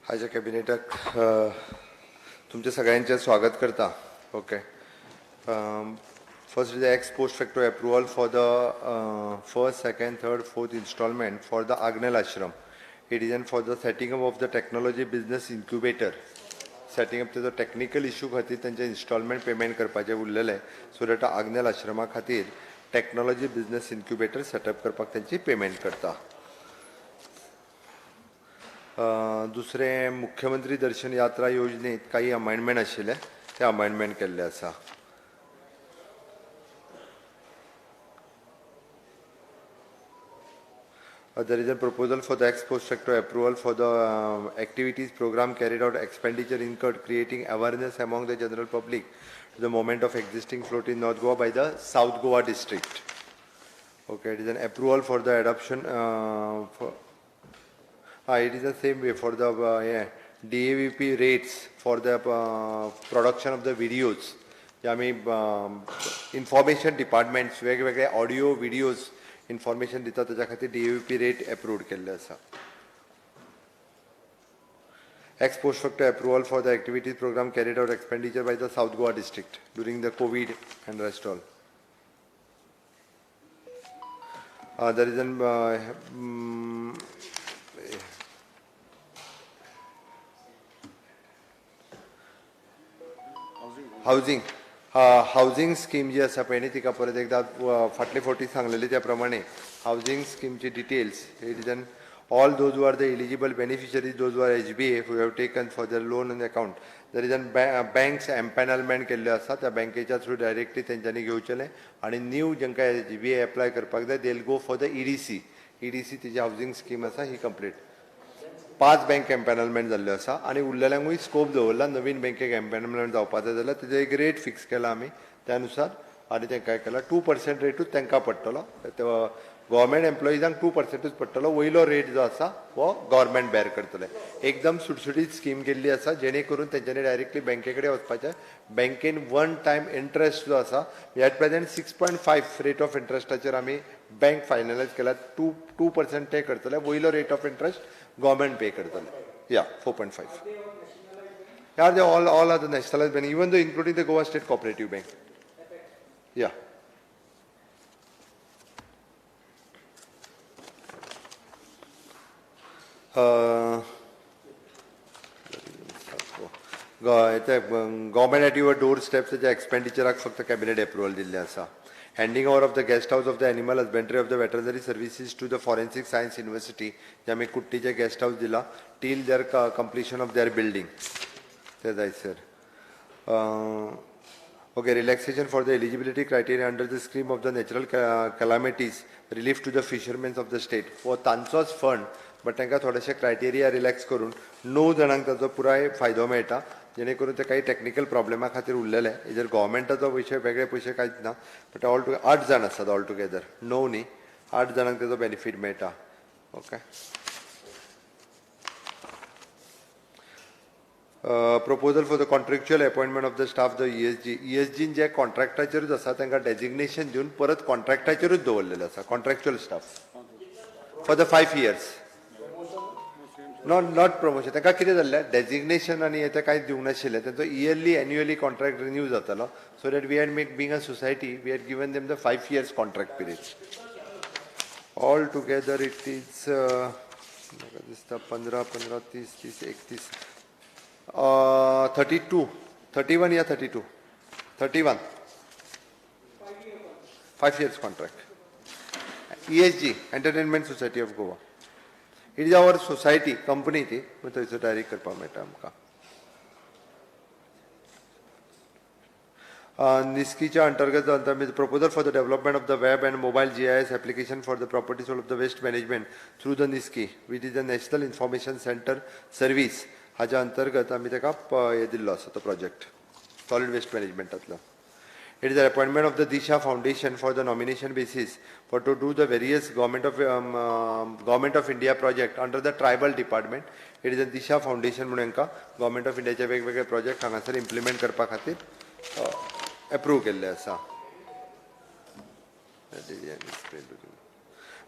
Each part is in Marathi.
हाच्या कॅबिनेटाक तुमचे सगळ्यांचे स्वागत करता. Okay. First is the ex post facto approval for the first, second, third, fourth installment for the Agnel Ashram. It is for the setting up of the technology business incubator. Setting up the technical issue खातीर त्यांचे installment payment करपाचे उरलेले, so that Agnel Ashrama खातीर technology business incubator setup करपाक त्यांची payment करता. दुसरे मुख्यमंत्री दर्शन यात्रा योजनेत काही अमेंडमेंट आशिल्ले ते अमेंडमेंट केल्ले आसा. There is a proposal for the ex post facto approval for the activities program carried out expenditure incurred creating awareness among the general public to the moment of existing float in North Goa by the South Goa district. Okay, it is an approval for the adoption it is the same way for the DAVP rates for the production of the videos. Information departments वेगवेगळे audio videos information दिता त्याच्या खातीर DAVP rate approved केल्ले आसा. Ex post facto approval for the activities program carried out expenditure by the South Goa district during the COVID and rest all. There is an housing scheme जी आसा पळय न्ही तिका परत एकदा फाटले फावटी सांगलेली त्या प्रमाणे हाऊसिंग स्कीमची details it is an all those who are the eligible beneficiaries, those who are HBA who have taken for their loan and account, there is a banks empanelment केल्ले आसा त्या बँकेच्या थ्रू डायरेक्टली तेंच्यांनी घेवचेले आणि न्यू जेंका HBA अप्लाय करपाक जाय they will go for the EDC तिची हाऊसिंग स्कीम आसा ही कंप्लीट. 5 बँक एम्पॅनलमेंट जाल्ले आसा आणि उरलेल्यांकूय स्कोप दवरला नवीन बँकेक एम्पॅनलमेंट जावपाक जाय जाल्यार तेजो एक रेट फिक्स केला आमी त्यानुसार आणि ते काय केला 2% रेटूच तांकां पडटलो. गव्हर्मेंट एम्प्लॉइजांक 2% पडटलो. वयलो रेट जो आसा वो गव्हर्मेंट बेर करतले. एकदम सुटसुटीत स्कीम केल्ली आसा जेणे करून तेंच्यांनी डायरेक्टली बँके कडेन वचपाचें. बँकेन वन टायम इंट्रस्ट जो आसा एट प्रेझेंट 6.5 रेट ऑफ इंट्रस्टाचेर आमी बँक फायनलायज केला. 2% ते करतले. वयलो rate of interest government pay करतले. 4.5. They all are the nationalized bank, even though including the Goa State Cooperative Bank. Government at your doorstep त्याच्या एक्सपेंडिचराक फक्त कॅबिनेट अप्रुवल दिल्ले आसा. Handing over of the guest house of the animal husbandry of the veterinary services to the forensic science university ज्यामे कुट्टीचे guest house दिला till their completion of their building. That's I said. Okay, relaxation for the eligibility criteria under the scheme of the natural calamities relief to the fishermen of the state for तांचोच fund but तांकां थोडेशे क्रायटेरिया रिलॅक्स करून 9 जाणांक ताचो पुराय फायदो मेळटा जेणे करून ते काही टेक्निकल प्रॉब्लेमा खातीर उरलेले. हेजेर गव्हर्मेंटाचो विषय वेगळे पयशे कांयच ना बट ऑल टुगेदर 8 जाण आसात ऑल टुगेदर 9 न्ही 8 जाणांक तेजो बेनिफीट मेळटा. Okay. Proposal for the contractual appointment of the staff the ESG जे कॉन्ट्रॅक्टाचेरूच आसा तांकां डेजिग्नेशन दिवन परत कॉन्ट्रॅक्टाचेरूच दवरलेले आसा contractual staff for the 5 years. Not promotion. तांकां कितें जाल्लें डेजिग्नेशन आनी हें कांयच दिवंक नाशिल्लें. तांचो इयरली एन्युअली कॉन्ट्रॅक्ट रिन्यू जातालो so that we had make being a society we had given them the 5 years contract period. Altogether it is म्हाका दिसता 15, 30, 30, 31, 32, 31 या 32, 31 5 years contract. ESG Entertainment Society of Goa. It is our society company ती मग थंयसर डायरेक्ट करपाक मेळटा आमकां. निस्कीच्या अंतर्गत proposal for the development of the web and mobile GIS application for the properties of the waste management through the निस्की which is the national information centre service हाच्या अंतर्गत आमी ताका हे दिल्लो आसा तो प्रोजेक्ट सॉलिड वेस्ट मॅनेजमेंटातलो. It is the appointment of the Disha Foundation for the nomination basis for to do the various government of India project under the tribal department. It is the Disha Foundation म्हणून government of India चे वेगवेगळे project हांगासर implement करपा खातीर approve केल्ले आसा.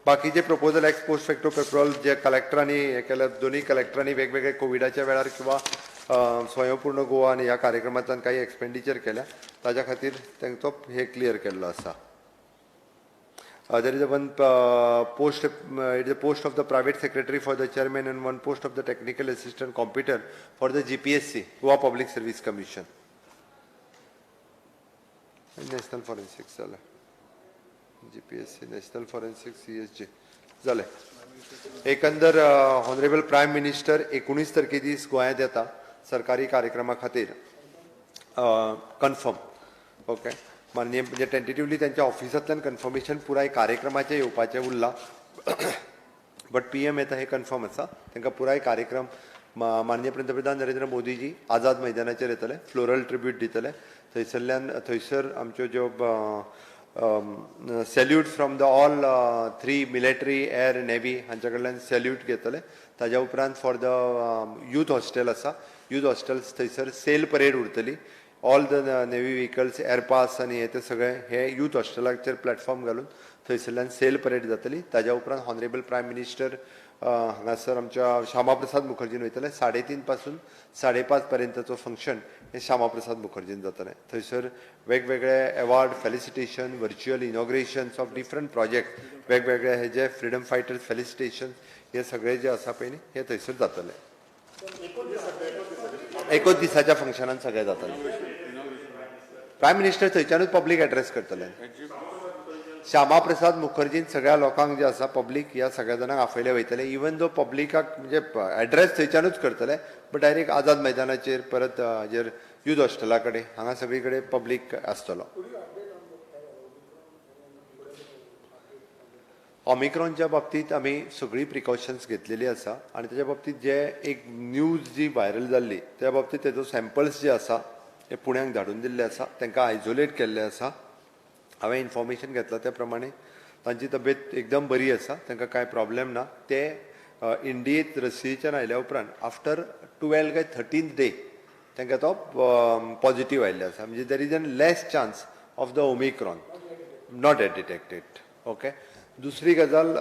बाकीचे proposal x post facto petrol जे कलेक्टरांनी हे केल्या दोन्ही कलेक्टरांनी वेगवेगळे कोविडाच्या वेळार किंवा स्वयंपूर्ण गोवा आणि ह्या कार्यक्रमांतल्यान काही एक्सपेंडिचर केल्या ताज्या खातीर तांचो हे क्लियर केल्लो आसा. There is a one post, it is a post of the private secretary for the chairman and one post of the technical assistant computer for the GPSC, Goa Public Service Commission. National Forensics, GPSC, National Forensics, CSG. झाले. एकंदर ऑनरेबल प्राइम मिनिस्टर 19 तारखे दीस गोंयांत येता सरकारी कार्यक्रमा खातीर कन्फर्म. ओके, माननीय म्हणजे टेंटेटिवली त्यांच्या ऑफिसांतल्यान कन्फर्मेशन पुराय कार्यक्रमाचे येवपाचें उरलां. बट PM येता हे कन्फर्म आसा. तांकां पुराय कार्यक्रम माननीय पंतप्रधान नरेंद्र मोदीजी आझाद मैदानाचेर येतले, फ्लोरल ट्रिब्यूट दितले. थंयसर आमच्यो ज्यो salute from the all 3 military air navy हांच्या कडल्यान सॅल्यूट घेतले. ताज्या उपरांत फॉर द यूथ हॉस्टेल आसा, यूथ हॉस्टेल्स थंयसर सेल परेड उरतली. All the navy vehicles air pass आनी हे ते सगळे हे यूथ हॉस्टेलाचेर प्लॅटफॉर्म घालून थंयसरल्यान सेल परेड जातली. ताज्या उपरांत ऑनरेबल प्रायम मिनिस्टर हांगासर आमच्या श्यामा प्रसाद मुखर्जीन वयतले. 3:30 पासून 5:30 पर्यंतचो फंक्शन हे श्यामा प्रसाद मुखर्जीन जातले. थंयसर वेगवेगळे award, felicitation, virtual inaugurations of different project, वेगवेगळे हे जे फ्रिडम फायटर्स फेलिसिटेशन हे सगळे जे आसा पळय न्ही हे थंयसर जातले. एकूच दिसाच्या फंक्शनान सगळे जातले. प्रायम मिनिस्टर थंयच्यानूच पब्लीक एड्रेस करतले. श्यामा प्रसाद मुखर्जीन सगळ्या लोकांक जे आसा पब्लीक ह्या सगळ्या जाणांक आपयले वयतले. इवन दो पब्लिकाक म्हणजे एड्रेस थंयच्यानूच करतले, बट डायरेक्ट आझाद मैदानाचेर परत हाजेर यूथ हॉस्टेला कडेन हांगा सगळी कडेन पब्लीक आसतलो. ओमिक्रॉनच्या बाबतींत आमी सगळी प्रिकॉशन्स घेतलेली आसा आनी तेच्या बाबतींत जे एक न्यूज जी व्हायरल जाल्ली त्या बाबतींत तेजो सॅम्पल्स जे आसा ते पुण्याक धाडून दिल्ले आसा, तांकां आयसोलेट केल्ले आसा. हांवें इन्फॉर्मेशन घेतला त्या प्रमाणे तांची तब्येत एकदम बरी आसा, तांकां कांय प्रॉब्लेम ना. ते इंडियेंत रशियेच्यान आयल्या उपरांत आफ्टर 12 काय 13th डे तांकां तो पॉझिटीव आयिल्ले आसा. म्हणजे there is an less chance of the Omicron not at detected. Okay. दुसरी गजाल,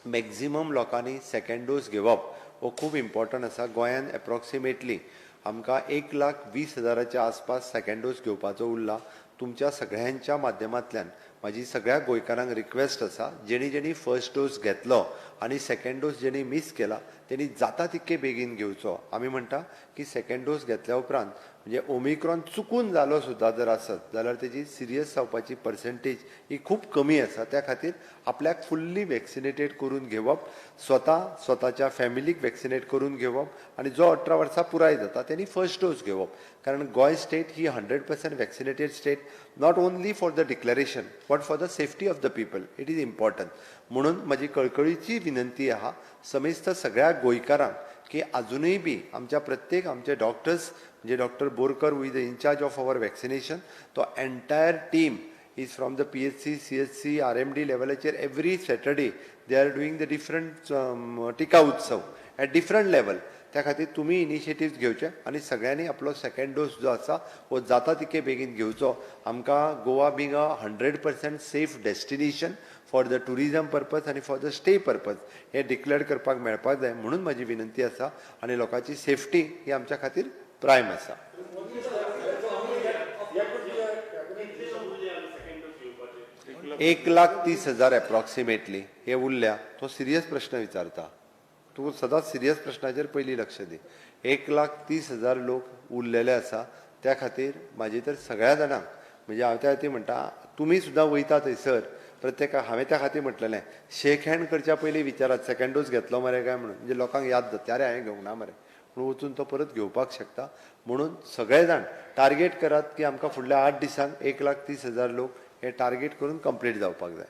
मॅक्झिमम लोकांनी सेकंड डोस घेवप हो खूब इम्पॉर्टंट आसा. गोंयांत एप्रॉक्सिमेटली आमकां 1,20,000च्या आसपास सेकंड डोस घेवपाचो उरला. तुमच्या सगळ्यांच्या माध्यमांतल्यान म्हाजी सगळ्या गोंयकारांक रिक्वेस्ट आसा, जेणी जेणी फर्स्ट डोस घेतलो आनी सेकंड डोस जेणी मिस केला तेणी जाता तितके बेगीन घेवचो. आमी म्हणटा की सेकंड डोस घेतल्या उपरांत म्हणजे ओमिक्रॉन चुकून जालो सुद्दां जर आसत जाल्यार तेजी सिरियस जावपाची पर्सेंटेज ही खूब कमी आसा. त्या खातीर आपल्याक फुल्ली वॅक्सिनेटेड करून घेवप, स्वताच्या फॅमिलीक वॅक्सिनेट करून घेवप आनी जो 18 वर्सां पुराय जाता तेणी फर्स्ट डोस घेवप. कारण Goa state he 100% vaccinated state, not only for the declaration but for the safety of the people. It is important. म्हणून म्हजी कळकळीची विनंती आहा समेस्त सगळ्या गोंयकारांक की अजूनही बी आमच्या प्रत्येक आमचे डॉक्टर्स म्हणजे doctor Borkar who is the in-charge of our vaccination, तो entire team is from the PHC, CHC, RMD लेवलाचेर every Saturday they are doing the different टिका उत्सव एट डिफरंट लेवल. त्या खातीर तुमी इनिशिएटिव्स घेवचे आनी सगळ्यांनी आपलो सेकंड डोस जो आसा हो जाता तितके बेगीन घेवचो. आमकां Goa being a 100% safe destination for the tourism purpose आनी फॉर द स्टे पर्पज हे डिक्लेअर करपाक मेळपाक जाय. म्हणून म्हजी विनंती आसा आनी लोकांची सेफ्टी ही आमच्या खातीर प्रायम आसा. 1,30,000 एप्रॉक्सिमेटली हे उरल्या. तो सिरियस प्रश्न विचारता. तूं सदांच सिरियस प्रश्नाचेर पयलीं लक्ष दी. 1,30,000 लोक उरलेले आसा. त्या खातीर म्हाजी तर सगळ्या जाणांक म्हणजे हांव त्या खातीर म्हणटा तुमी सुद्दां वयता थंयसर प्रत्येकाक हांवें त्या खातीर म्हटलेलें शेक हँड करच्या पयलीं विचारात सेकंड डोस घेतलो मरे काय म्हणून. म्हणजे लोकांक याद जाता अरे हांवें घेवंक ना मरे म्हणून वचून तो परत घेवपाक शकता. म्हणून सगळे जाण टार्गेट करात की आमकां फुडल्या 8 दिसांक 1,30,000 लोक हे टार्गेट करून कंप्लीट जावपाक जाय.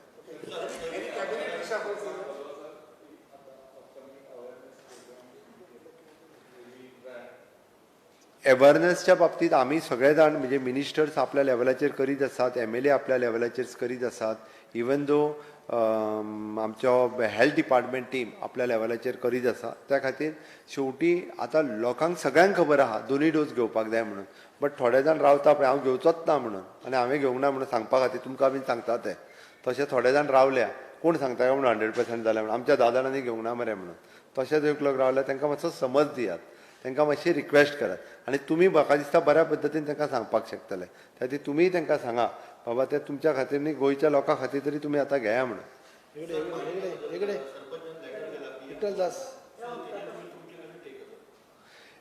अवेअरनेसच्या बाबतींत आमी सगळे जाण म्हणजे मिनिस्टर्स आपल्या लेवलाचेर करीत आसात, MLA आपल्या लेवलाचेर करीत आसात. इवन दो आमचो हेल्थ डिपार्टमेंट टीम आपल्या लेवलाचेर करीत आसा. त्या खातीर शेवटी आतां लोकांक सगळ्यांक खबर आहा दोनूय डोस घेवपाक जाय म्हणून, बट थोडे जाण रावता पळय हांव घेवचोच ना म्हणून, आनी हांवें घेवंक ना म्हणून सांगपा खातीर तुमकां बीन सांगता ते. तशें थोडे जाण रावल्या, कोण सांगता काय म्हणून 100% जालें म्हणून, आमच्या 10 जाणांनी घेवंक ना मरे म्हणून. तशेंच एक लोक रावल्या, तांकां मातसो समज दियात, तांकां मातशी रिक्वेस्ट करात, आनी तुमी म्हाका दिसता बऱ्या पद्दतीन तांकां सांगपाक शकतले. त्या खातीर तुमीय तांकां सांगा बाबा ते तुमच्या खातीर न्ही गोंयच्या लोकां खातीर तरी तुमी आतां घेया म्हणून.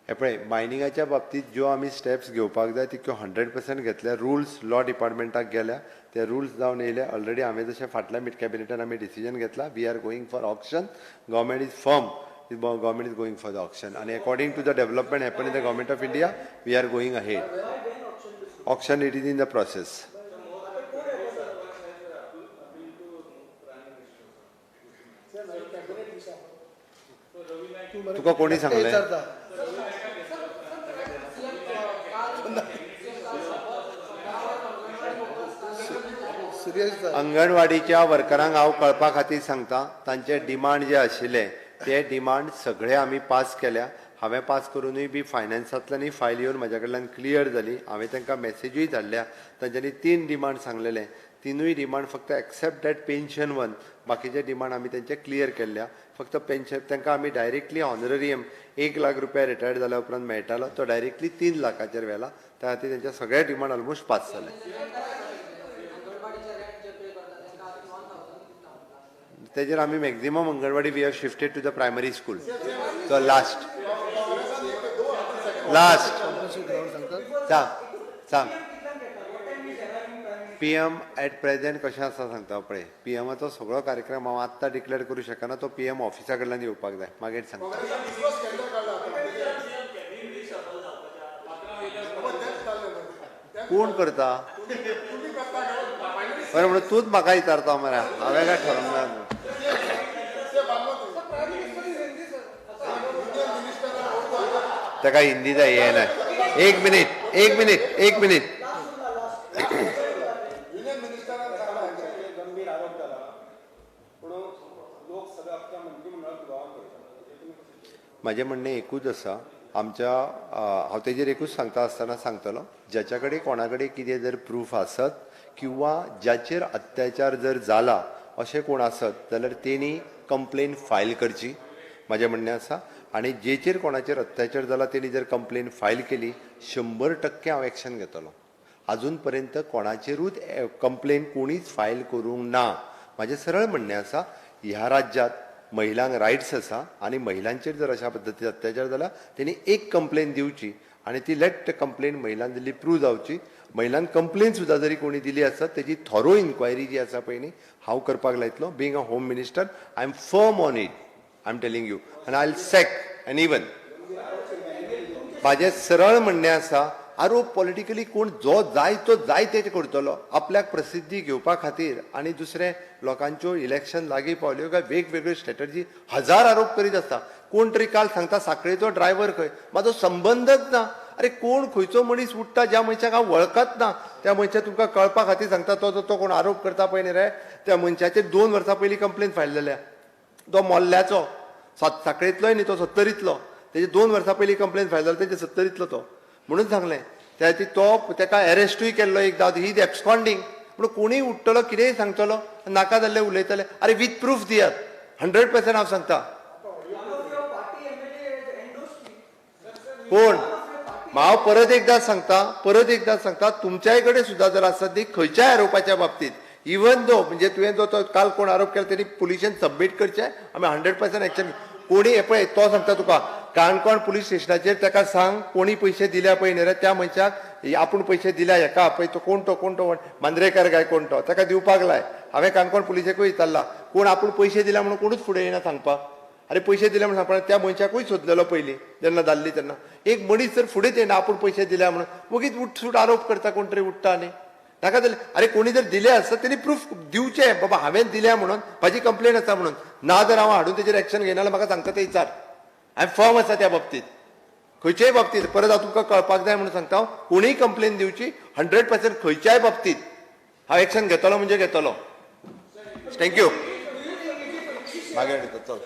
हे पळय, मायनिंगाच्या बाबतींत ज्यो आमी स्टेप्स घेवपाक जाय तितक्यो 100% घेतल्या. रुल्स लॉ डिपार्टमेंटाक गेल्या, ते रुल्स जावन येयले. ऑलरेडी हांवें जशें फाटल्या मिड कॅबिनेटान आमी डिसिजन घेतला, we are going for auction. Government is firm, government is going for the auction, and according to the development happened in the government of India, we are going ahead. Auction, it is in the process. तुका कोणी सांगले? अंगणवाडीच्या वर्करांक हांव कळपा खातीर सांगता, तांचे डिमांड जे आशिल्ले ते डिमांड सगळे आमी पास केल्या. हांवें पास करूनय बी फायनान्सांतल्यानय फायल येवन म्हाज्या कडल्यान क्लियर जाली. हांवें तांकां मॅसेजूय धाडल्या. तांच्यांनी 3 डिमांड सांगलेले, 3ूय डिमांड फक्त एक्सेप्ट दॅट पेन्शन वन, बाकीचे डिमांड आमी तेंचे क्लियर केल्ल्या. फक्त पेन्शन तांकां आमी डायरेक्टली ऑनररियम 1 लाख रुपया रिटायर्ड जाल्या उपरांत मेळटालो, तो डायरेक्टली 3 लाखाचेर व्हेला. त्या खातीर तेंचे सगळे डिमांड ऑलमोस्ट पास जाले. तेजेर आमी maximum anganwadi we have shifted to the primary school. So last सांग PM एट प्रेझेंट कशें आसा सांगता पळय. PMचो सगळो कार्यक्रम हांव आत्तां डिक्लेअर करूं शकना, तो PM ऑफिसा कडल्यान येवपाक जाय, मागीर सांगता. कोण करता बरें म्हणून तूंच म्हाका विचारता मरे, हांवें काय ठरोवंक ना. ताका हिंदी जाय येना. एक मिनिट म्हाजें म्हणणें एकूच आसा. आमच्या हांव तेजेर एकूच सांगता आसतना सांगतलो, ज्याच्या कडेन कोणा कडेन कितें जर प्रूफ आसत किंवा ज्याचेर अत्याचार जर जाला अशें कोण आसत जाल्यार तेणी कंप्लेन फायल करची, म्हाजें म्हणणें आसा. आनी जेचेर कोणाचेर अत्याचार जाला तेणी जर कंप्लेन फायल केली 100% हांव एक्शन घेतलो. अजून पर्यंत कोणाचेरूच कंप्लेन कोणीच फायल करूंक ना. म्हाजें सरळ म्हणणें आसा, ह्या राज्यांत महिलांक रायट्स आसा आनी महिलांचेर जर अशा पद्दतीन अत्याचार जाला तेणी एक कंप्लेन दिवची आनी ती लेट कंप्लेन महिलान दिल्ली प्रूव जावची. महिलान कंप्लेन सुद्दां जरी कोणी दिली आसत तेजी थॉरो इन्क्वायरी जी आसा पळय न्ही हांव करपाक लायतलो. Being a home minister I am firm on it, I am telling you, आनी I will sack an even. म्हाजें सरळ म्हणणें आसा, आरोप पॉलिटिकली कोण जो जाय तो जाय तेच करतलो आपल्याक प्रसिद्धी घेवपा खातीर. आनी दुसरें लोकांच्यो इलेक्शन लागीं पावल्यो काय वेगवेगळ्यो स्ट्रॅटजी 1000 आरोप करीत आसता. कोण तरी काल सांगता साखळेचो ड्रायव्हर खंय, म्हाजो संबंधच ना. अरे कोण खंयचो मनीस उठता ज्या मनशाक हांव वळखत ना त्या मनशाक तुमकां कळपा खातीर सांगता, तो कोण आरोप करता पळय न्ही रे, त्या मनशाचेर 2 वर्सां पयलीं कंप्लेन फायल जाल्या. तो मोल्ल्याचो साखळेंतलोय न्ही, तो 70तलो, तेजे 2 वर्सां पयलीं कंप्लेन फायल जाली, तेजे 70तलो तो म्हणून सांगलें. त्या खातीर तो ताका अरेस्टूय केल्लो एकदां, ही इज एब्सकॉन्डिंग. पूण कोणीय उठतलो कितेंय सांगतलो, नाका जाल्ले उलयतले. अरे विथ प्रूफ दियात, 100% हांव सांगता. कोण हांव परत एकदां सांगता तुमच्याय कडेन सुद्दां जर आसत न्ही खंयच्याय आरोपाच्या बाबतींत, इवन दो म्हणजे तुवें जो तो काल कोण आरोप केला तेणी पुलिशेन सबमीट करचे, आमी 100% एक्शन. कोणी हे पळय तो सांगता तुका, काणकोण पुलीस स्टेशनाचेर ताका सांग कोणी पयशे दिल्या पळय न्ही रे त्या मनशाक, आपूण पयशे दिल्या हेका पळय तो कोण तो मांद्रेकार काय कोण तो, ताका दिवपाक लाय. हांवें काणकोण पुलिसेकूय विचारला, कोण आपूण पयशे दिल्या म्हणून कोणूच फुडें येना सांगपाक. अरे पयशे दिले म्हणून सांगपा त्या मनशाकूय सोदलेलो पयलीं जेन्ना जाल्ली तेन्ना. एक मनीस जर फुडेंच येना आपूण पयशे दिल्या म्हणून, मगीच उठसूट आरोप करता कोण तरी उठता न्ही. नाका जाल्यार अरे कोणी जर दिले आसता तेणी प्रूफ दिवचे, बाबा हांवें दिल्या म्हणून म्हाजी कंप्लेन आसा म्हणून. ना जर हांव हाडून तेजेर एक्शन घेयना जाल्यार म्हाका सांगता ते विचार. हांवें फर्म आसा त्या बाबतींत, खंयच्याय बाबतींत. परत हांव तुमकां कळपाक जाय म्हणून सांगता, कोणीय कंप्लेन दिवची 100% खंयच्याय बाबतींत हांव एक्शन घेतलो म्हणजे घेतलो. Thank you. मागे चल.